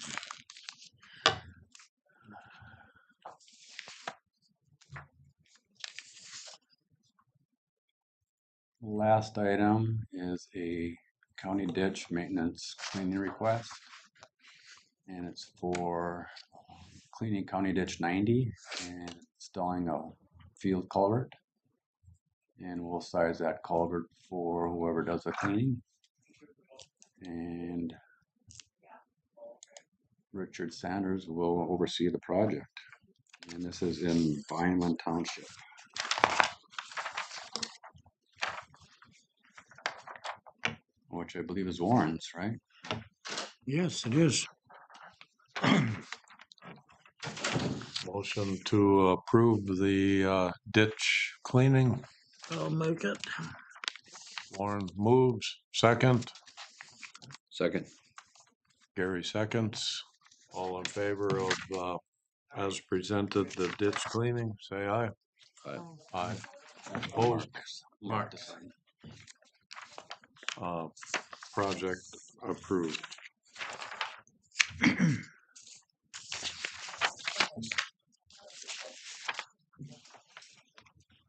Last item is a county ditch maintenance cleaning request. And it's for cleaning County Ditch 90 and installing a field culvert. And we'll size that culvert for whoever does the cleaning. And Richard Sanders will oversee the project. And this is in Vineland Township. Which I believe is Warren's, right? Yes, it is. Motion to approve the ditch cleaning. I'll make it. Warren moves, second. Second. Gary seconds. All in favor of, as presented, the ditch cleaning, say aye. Aye. Aye. Opposed? Mark. Project approved.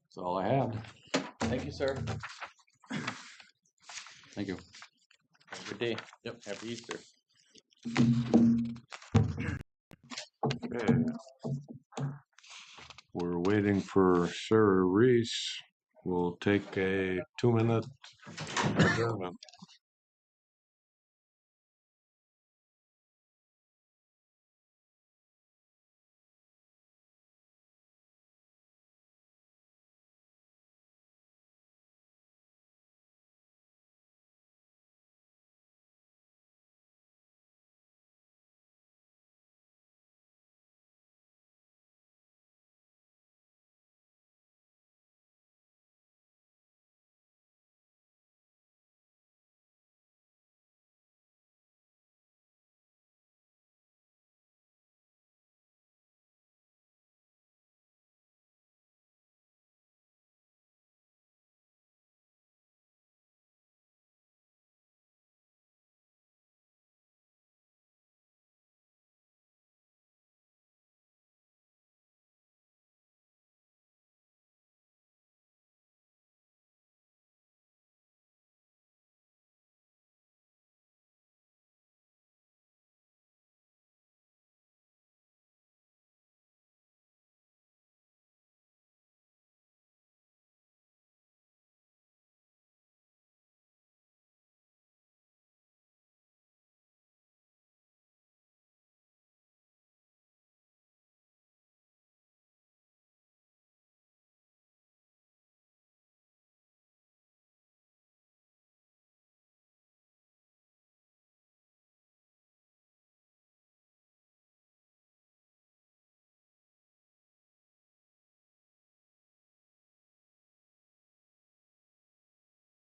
That's all I have. Thank you, sir. Thank you. Have a good day. Yep. Happy Easter. Okay. We're waiting for Sarah Reese. We'll take a 2-minute adjournment.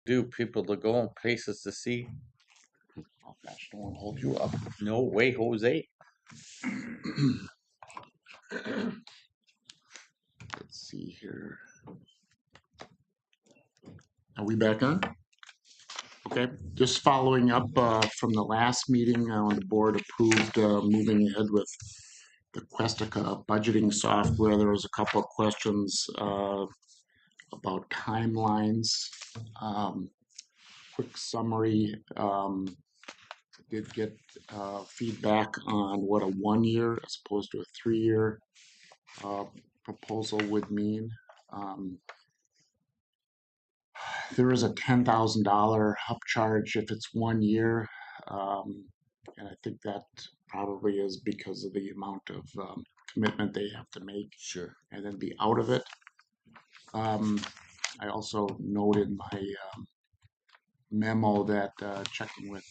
Do people to go and places to see? Oh gosh, don't want to hold you up. No way, Jose. Let's see here. Are we back on? Okay, just following up from the last meeting, the board approved moving ahead with the Questica budgeting software. There was a couple of questions about timelines. Quick summary. Did get feedback on what a 1 year as opposed to a 3-year proposal would mean. there is a $10,000 upcharge if it's 1 year. And I think that probably is because of the amount of commitment they have to make Sure. and then be out of it. I also noted my memo that checking with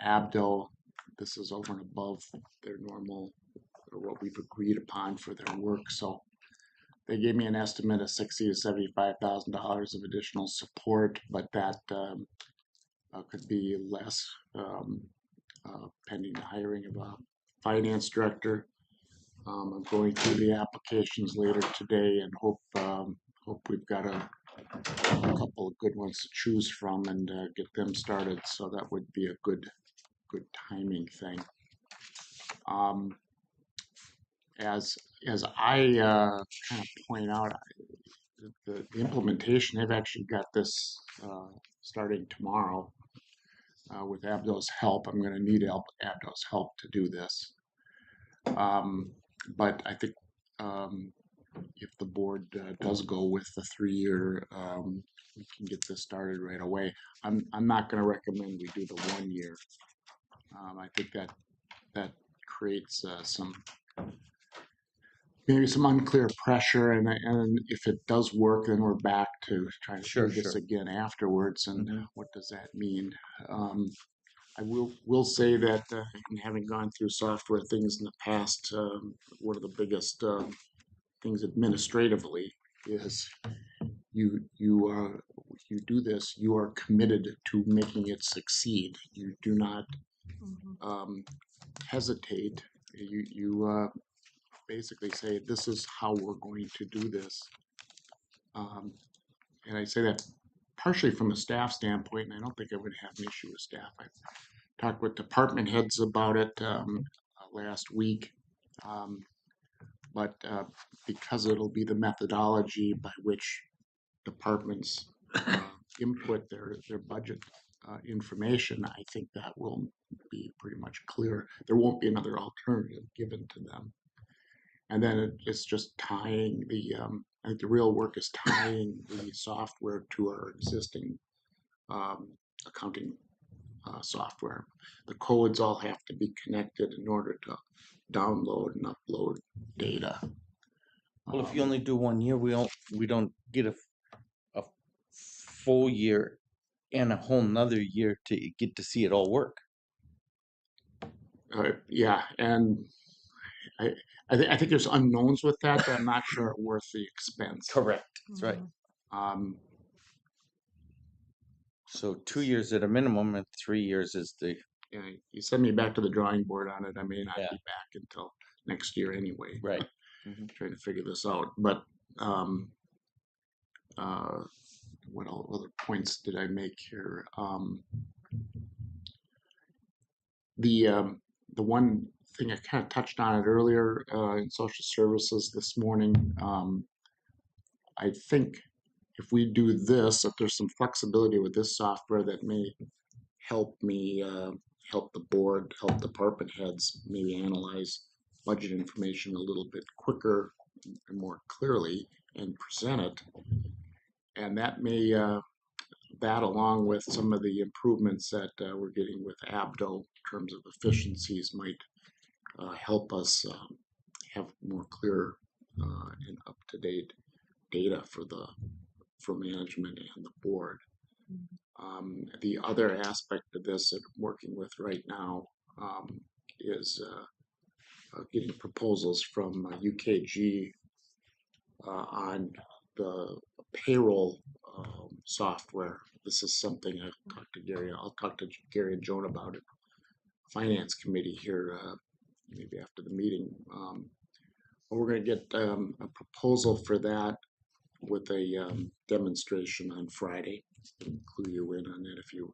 Abdo, this is over and above their normal, or what we've agreed upon for their work. So they gave me an estimate of $60,000 to $75,000 of additional support, but that could be less pending the hiring of a finance director. I'm going through the applications later today and hope we've got a couple of good ones to choose from and get them started. So that would be a good timing thing. As I kind of point out, the implementation, they've actually got this starting tomorrow with Abdo's help. I'm going to need Abdo's help to do this. But I think if the board does go with the 3-year, we can get this started right away. I'm not going to recommend we do the 1 year. I think that creates maybe some unclear pressure, and if it does work, then we're back to trying to do this again afterwards. And what does that mean? I will say that having gone through software things in the past, one of the biggest things administratively is you do this, you are committed to making it succeed. You do not hesitate. You basically say, this is how we're going to do this. And I say that partially from a staff standpoint, and I don't think I would have an issue with staff. I talked with department heads about it last week. But because it'll be the methodology by which departments input their budget information, I think that will be pretty much clear. There won't be another alternative given to them. And then it's just tying I think the real work is tying the software to our existing accounting software. The codes all have to be connected in order to download and upload data. Well, if you only do 1 year, we don't get a full year and a whole nother year to get to see it all work. Yeah, and I think there's unknowns with that, but I'm not sure it's worth the expense. Correct. That's right. So 2 years at a minimum, and 3 years is the. Yeah, you send me back to the drawing board on it. I may not Yeah. be back until next year anyway. Right. Trying to figure this out. But what other points did I make here? The one thing I kind of touched on it earlier in social services this morning. I think if we do this, if there's some flexibility with this software that may help me, help the board, help department heads maybe analyze budget information a little bit quicker and more clearly and present it. And that may, that along with some of the improvements that we're getting with Abdo in terms of efficiencies might help us have more clear and up-to-date data for management and the board. The other aspect of this that I'm working with right now is getting proposals from UKG on the payroll software. This is something I'll talk to Gary and Joan about it. Finance committee here maybe after the meeting. We're going to get a proposal for that with a demonstration on Friday. Clue you in on that if you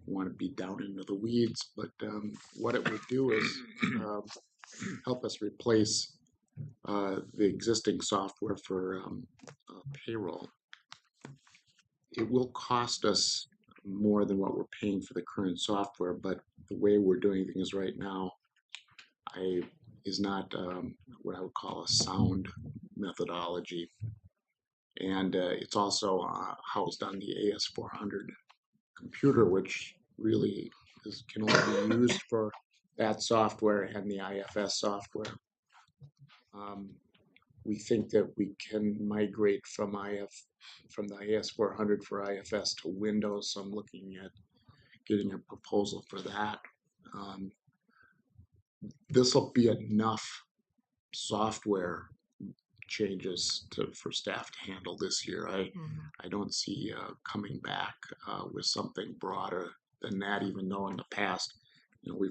want to be down into the weeds. But what it would do is help us replace the existing software for payroll. It will cost us more than what we're paying for the current software, but the way we're doing things right now is not what I would call a sound methodology. And it's also housed on the AS400 computer, which really can only be used for that software and the IFS software. We think that we can migrate from the AS400 for IFS to Windows. So I'm looking at getting a proposal for that. This will be enough software changes for staff to handle this year. I don't see coming back with something broader than that, even though in the past, we've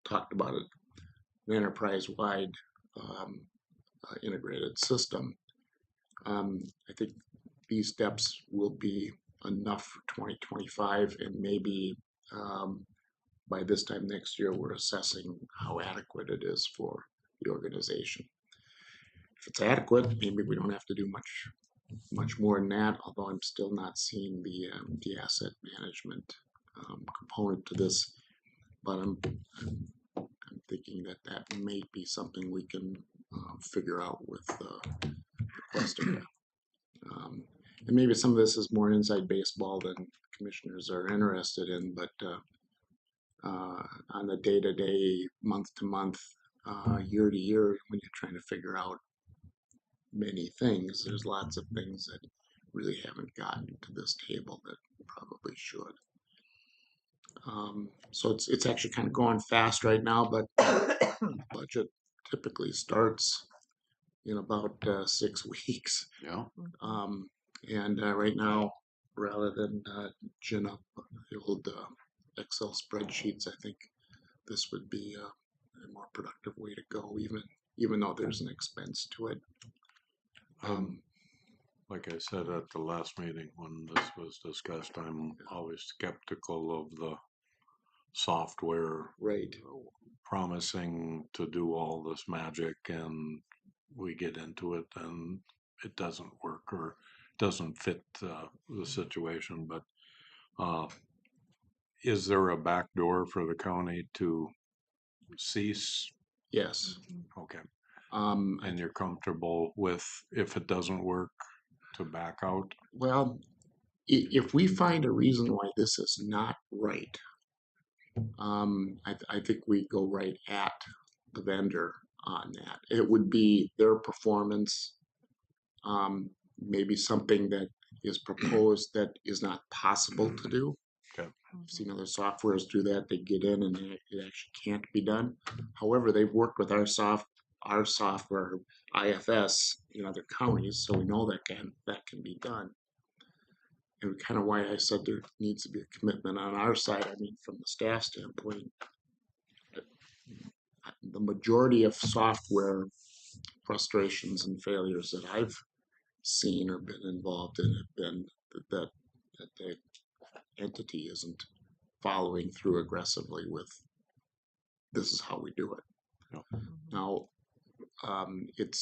talked about an enterprise-wide integrated system. I think these steps will be enough for 2025, and maybe by this time next year, we're assessing how adequate it is for the organization. If it's adequate, maybe we don't have to do much more than that, although I'm still not seeing the asset management component to this, but I'm thinking that may be something we can figure out with Questica. And maybe some of this is more inside baseball than commissioners are interested in, but on the day-to-day, month-to-month, year-to-year, when you're trying to figure out many things, there's lots of things that really haven't gotten to this table that probably should. So it's actually kind of going fast right now, but budget typically starts in about 6 weeks. Yeah. And right now, rather than gin up the old Excel spreadsheets, I think this would be a more productive way to go, even though there's an expense to it. Like I said at the last meeting when this was discussed, I'm always skeptical of the software Right. promising to do all this magic, and we get into it and it doesn't work or doesn't fit the situation. But is there a back door for the county to cease? Yes. Okay. Um, And you're comfortable with, if it doesn't work, to back out? Well, if we find a reason why this is not right, I think we go right at the vendor on that. It would be their performance, maybe something that is proposed that is not possible to do. Okay. I've seen other softwares do that. They get in and it actually can't be done. However, they've worked with our software, IFS, in other counties, so we know that can be done. And kind of why I said there needs to be a commitment on our side. I mean, from the staff standpoint, the majority of software frustrations and failures that I've seen or been involved in have been that the entity isn't following through aggressively with this is how we do it. Yep. Now, it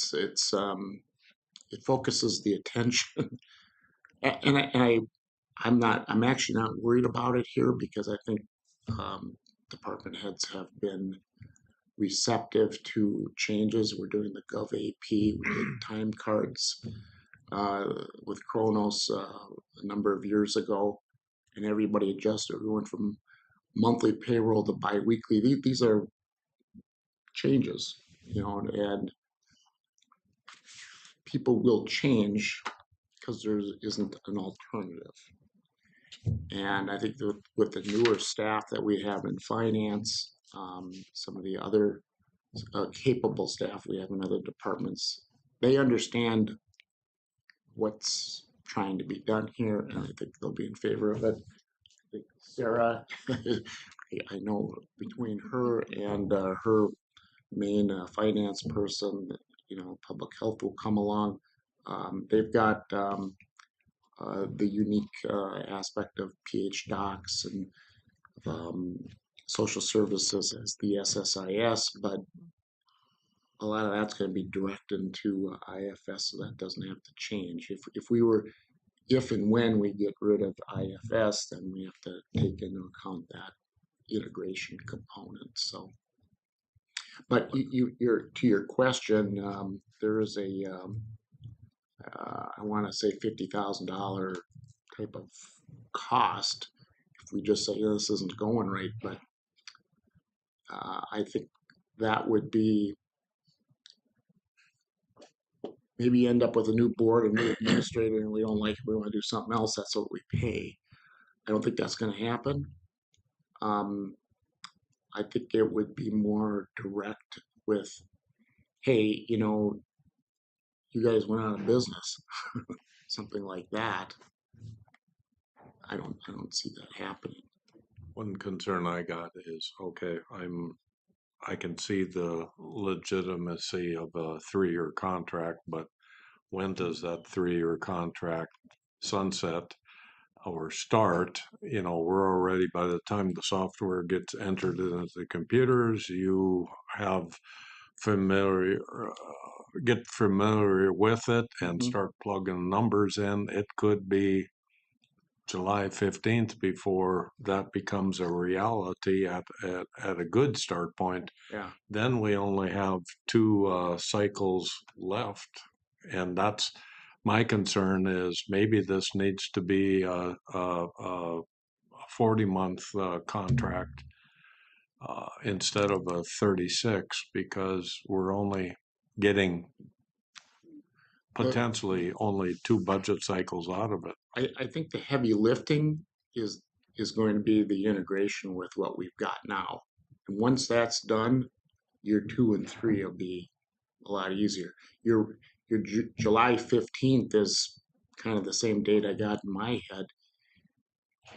focuses the attention, and I'm actually not worried about it here because I think department heads have been receptive to changes. We're doing the GovAP, we did time cards with Kronos a number of years ago, and everybody adjusted. We went from monthly payroll to biweekly. These are changes, and people will change because there isn't an alternative. And I think that with the newer staff that we have in finance, some of the other capable staff we have in other departments, they understand what's trying to be done here, and I think they'll be in favor of it. I think Sarah, I know between her and her main finance person, public health will come along. They've got the unique aspect of PH docs and social services as the SSIS, but a lot of that's going to be directed into IFS, so that doesn't have to change. If and when we get rid of IFS, then we have to take into account that integration component. So, but to your question, there is I want to say $50,000 type of cost if we just say, "Yeah, this isn't going right." But I think that would be maybe end up with a new board and new administrator, and we don't like it, we want to do something else. That's what we pay. I don't think that's going to happen. I think it would be more direct with, "Hey, you guys went out of business," something like that. I don't see that happening. One concern I got is, okay, I can see the legitimacy of a 3-year contract, but when does that 3-year contract sunset or start? We're already, by the time the software gets entered into the computers, you have get familiar with it and Mhm. start plugging numbers in. It could be July 15th before that becomes a reality at a good start point. Yeah. Then we only have 2 cycles left. And that's my concern is maybe this needs to be a 40-month contract instead of a 36, because we're only getting potentially only 2 budget cycles out of it. I think the heavy lifting is going to be the integration with what we've got now. And once that's done, year 2 and 3 will be a lot easier. Your July 15th is kind of the same date I got in my head.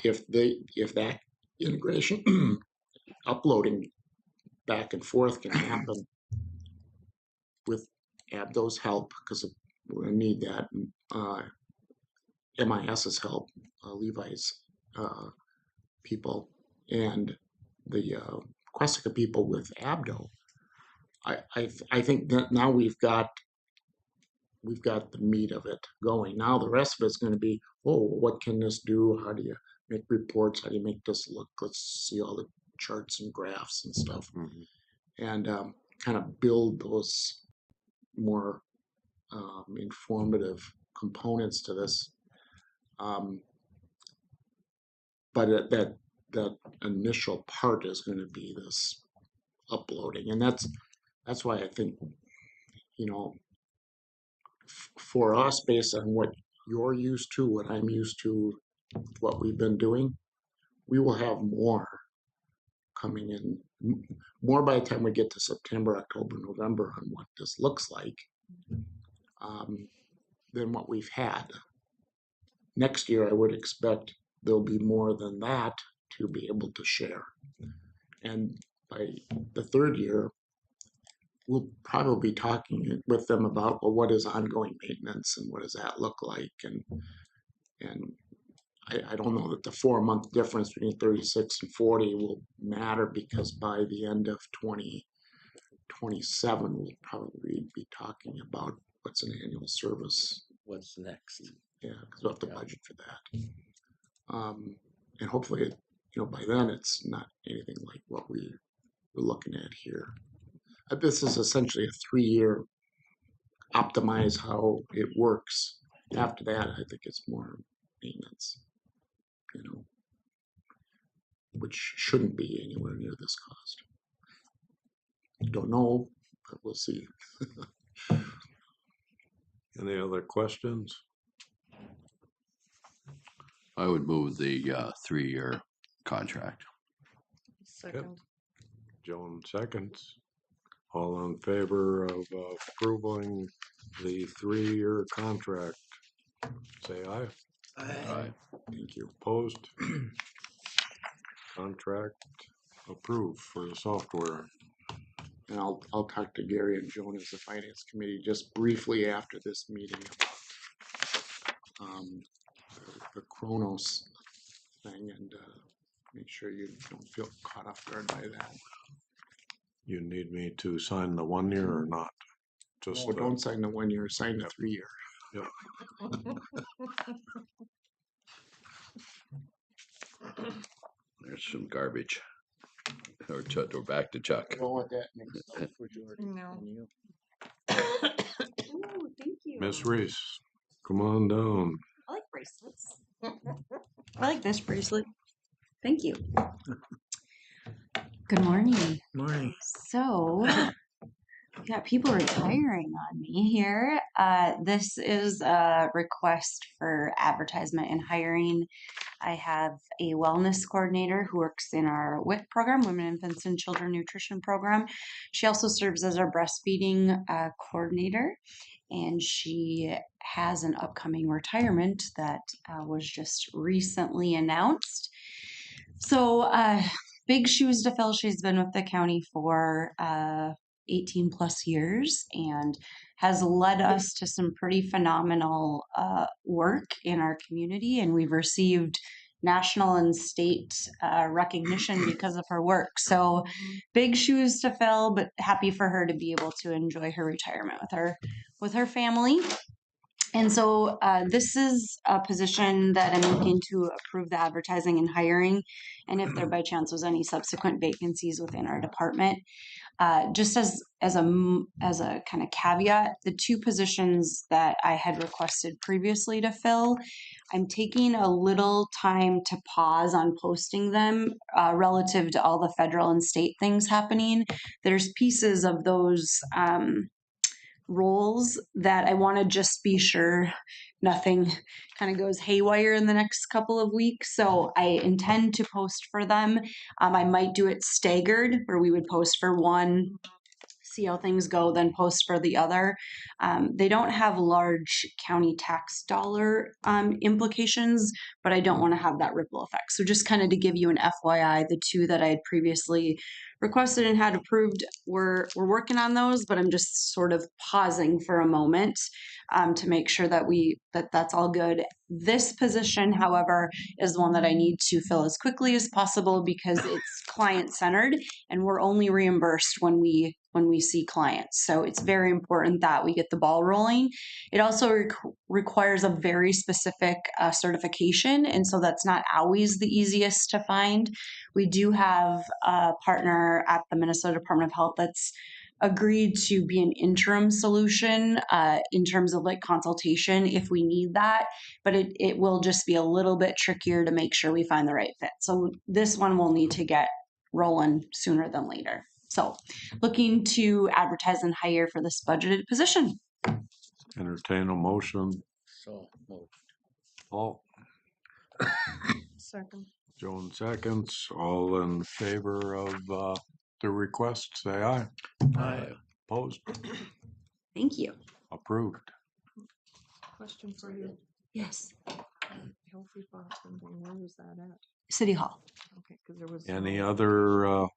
If that integration uploading back and forth can happen with Abdo's help, because we're gonna need that, MIS's help, Levi's people, and the Questica people with Abdo. I think that now we've got the meat of it going. Now the rest of it's going to be, what can this do? How do you make reports? How do you make this look? Let's see all the charts and graphs and stuff, and kind of build those more informative components to this. But that initial part is going to be this uploading, and that's why I think, for us, based on what you're used to, what I'm used to, what we've been doing, we will have more coming in, more by the time we get to September, October, November on what this looks like, than what we've had. Next year, I would expect there'll be more than that to be able to share. And by the 3rd year, we'll probably be talking with them about, well, what is ongoing maintenance and what does that look like? And I don't know that the 4-month difference between 36 and 40 will matter, because by the end of 2027, we'll probably be talking about what's an annual service. What's next? Yeah, because we'll have to budget for that. And hopefully, by then it's not anything like what we're looking at here. This is essentially a 3-year optimize how it works. After that, I think it's more maintenance, which shouldn't be anywhere near this cost. Don't know, but we'll see. Any other questions? I would move the 3-year contract. Second. Joan seconds. All in favor of approving the 3-year contract, say aye. Aye. Thank you. Opposed? Contract approved for the software. And I'll talk to Gary and Joan as the finance committee just briefly after this meeting about the Kronos thing, and make sure you don't feel caught off guard by that. You need me to sign the 1 year or not? Just No, don't sign the 1 year, sign the 3 year. Yep. There's some garbage. Or back to Chuck. Well, with that mixed up for Jordan No. and you. Ooh, thank you. Miss Reese, Come on down. I like bracelets. I like this bracelet. Thank you. Good morning. Morning. So, yeah, people retiring on me here. This is a request for advertisement and hiring. I have a wellness coordinator who works in our WIC program, Women, Infants, and Children Nutrition Program. She also serves as our breastfeeding coordinator, and she has an upcoming retirement that was just recently announced. So, big shoes to fill. She's been with the county for 18 plus years and has led us to some pretty phenomenal work in our community. And we've received national and state recognition because of her work. So, big shoes to fill, but happy for her to be able to enjoy her retirement with her family. And so this is a position that I'm looking to approve the advertising and hiring, and if there by chance was any subsequent vacancies within our department. Just as a kind of caveat, the two positions that I had requested previously to fill, I'm taking a little time to pause on posting them relative to all the federal and state things happening. There's pieces of those roles that I want to just be sure nothing kind of goes haywire in the next couple of weeks. So I intend to post for them. I might do it staggered where we would post for one, see how things go, then post for the other. They don't have large county tax dollar implications, but I don't want to have that ripple effect. So just kind of to give you an FYI, the two that I had previously requested and had approved, we're working on those, but I'm just sort of pausing for a moment to make sure that that's all good. This position, however, is one that I need to fill as quickly as possible because it's client centered and we're only reimbursed when we see clients. So it's very important that we get the ball rolling. It also requires a very specific certification, and so that's not always the easiest to find. We do have a partner at the Minnesota Department of Health that's agreed to be an interim solution in terms of like consultation if we need that, but it will just be a little bit trickier to make sure we find the right fit. So this one will need to get rolling sooner than later. So looking to advertise and hire for this budgeted position. Entertain a motion. So moved. Paul, Second. Joan seconds. All in favor of the request, say aye. Aye. Opposed? Thank you. Approved. Question for you. Yes. Healthy Boston, where was that at? City Hall. Okay, because there was. Any other